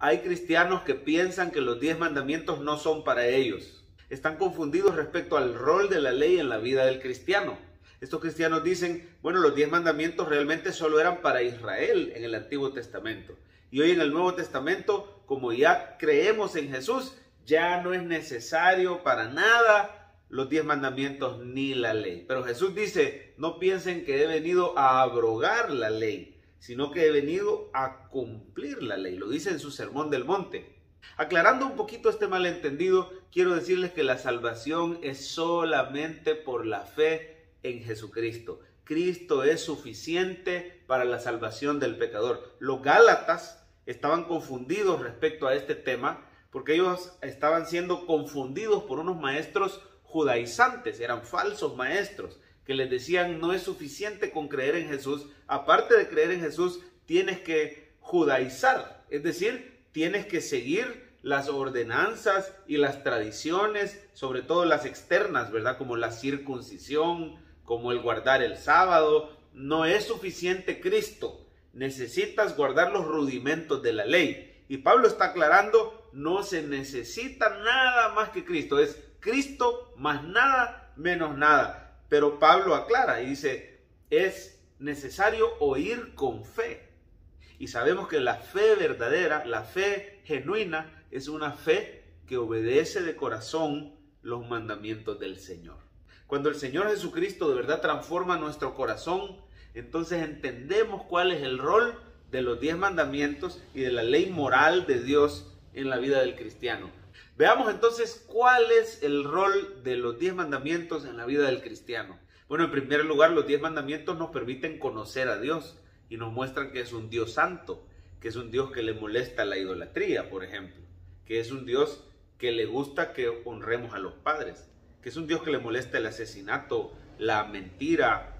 Hay cristianos que piensan que los 10 mandamientos no son para ellos. Están confundidos respecto al rol de la ley en la vida del cristiano. Estos cristianos dicen, bueno, los 10 mandamientos realmente solo eran para Israel en el Antiguo Testamento. Y hoy en el Nuevo Testamento, como ya creemos en Jesús, ya no es necesario para nada los 10 mandamientos ni la ley. Pero Jesús dice, no piensen que he venido a abrogar la ley, sino que he venido a cumplir la ley. Lo dice en su Sermón del Monte. Aclarando un poquito este malentendido, quiero decirles que la salvación es solamente por la fe en Jesucristo. Cristo es suficiente para la salvación del pecador. Los gálatas estaban confundidos respecto a este tema porque ellos estaban siendo confundidos por unos maestros judaizantes, eran falsos maestros que les decían no es suficiente con creer en Jesús, aparte de creer en Jesús tienes que judaizar, es decir, tienes que seguir las ordenanzas y las tradiciones, sobre todo las externas, ¿verdad? Como la circuncisión, como el guardar el sábado. No es suficiente Cristo, necesitas guardar los rudimentos de la ley. Y Pablo está aclarando, no se necesita nada más que Cristo, es Cristo más nada menos nada. Pero Pablo aclara y dice, es necesario oír con fe. Y sabemos que la fe verdadera, la fe genuina, es una fe que obedece de corazón los mandamientos del Señor. Cuando el Señor Jesucristo de verdad transforma nuestro corazón, entonces entendemos cuál es el rol de los 10 mandamientos y de la ley moral de Dios en la vida del cristiano. Veamos entonces cuál es el rol de los 10 mandamientos en la vida del cristiano. Bueno, en primer lugar, los 10 mandamientos nos permiten conocer a Dios y nos muestran que es un Dios santo, que es un Dios que le molesta la idolatría, por ejemplo, que es un Dios que le gusta que honremos a los padres, que es un Dios que le molesta el asesinato, la mentira,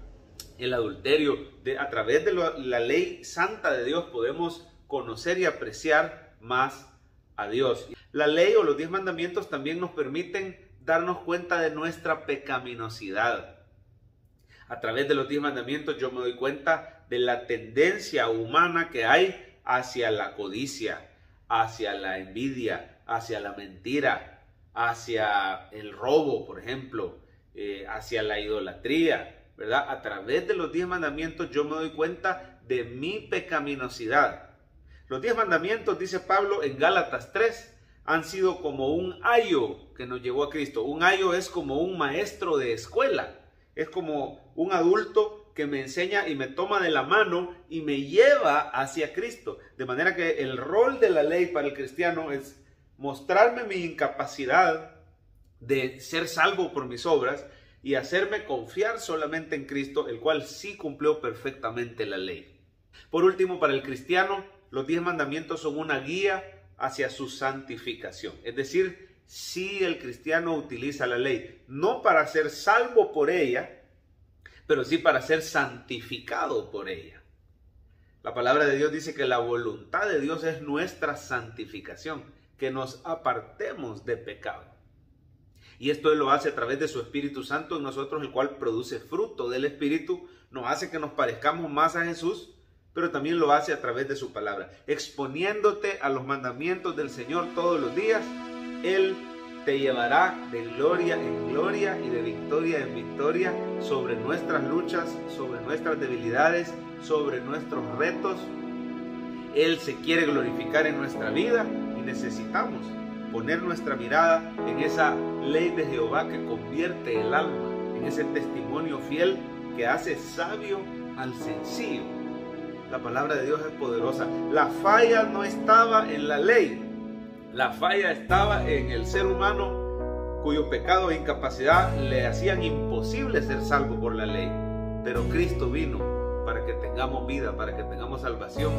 el adulterio. A través de la ley santa de Dios podemos conocer y apreciar más a Dios. La ley o los 10 mandamientos también nos permiten darnos cuenta de nuestra pecaminosidad. A través de los 10 mandamientos yo me doy cuenta de la tendencia humana que hay hacia la codicia, hacia la envidia, hacia la mentira, hacia el robo, por ejemplo, hacia la idolatría, ¿verdad? A través de los 10 mandamientos yo me doy cuenta de mi pecaminosidad. Los 10 mandamientos, dice Pablo en Gálatas 3, han sido como un ayo que nos llevó a Cristo. Un ayo es como un maestro de escuela, es como un adulto que me enseña y me toma de la mano y me lleva hacia Cristo. De manera que el rol de la ley para el cristiano es mostrarme mi incapacidad de ser salvo por mis obras y hacerme confiar solamente en Cristo, el cual sí cumplió perfectamente la ley. Por último, para el cristiano, los 10 mandamientos son una guía hacia su santificación. Es decir, si el cristiano utiliza la ley, no para ser salvo por ella, pero sí para ser santificado por ella. La palabra de Dios dice que la voluntad de Dios es nuestra santificación, que nos apartemos de pecado. Y esto Él lo hace a través de su Espíritu Santo en nosotros, el cual produce fruto del Espíritu, nos hace que nos parezcamos más a Jesús, pero también lo hace a través de su palabra. Exponiéndote a los mandamientos del Señor todos los días, Él te llevará de gloria en gloria y de victoria en victoria sobre nuestras luchas, sobre nuestras debilidades, sobre nuestros retos. Él se quiere glorificar en nuestra vida y necesitamos poner nuestra mirada en esa ley de Jehová que convierte el alma, en ese testimonio fiel que hace sabio al sencillo. La palabra de Dios es poderosa. La falla no estaba en la ley, la falla estaba en el ser humano cuyo pecado e incapacidad le hacían imposible ser salvo por la ley. Pero Cristo vino para que tengamos vida, para que tengamos salvación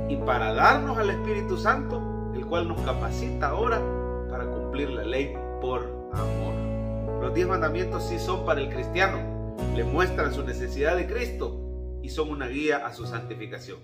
y para darnos al Espíritu Santo, el cual nos capacita ahora para cumplir la ley por amor. Los 10 mandamientos sí son para el cristiano, le muestran su necesidad de Cristo y son una guía a su santificación.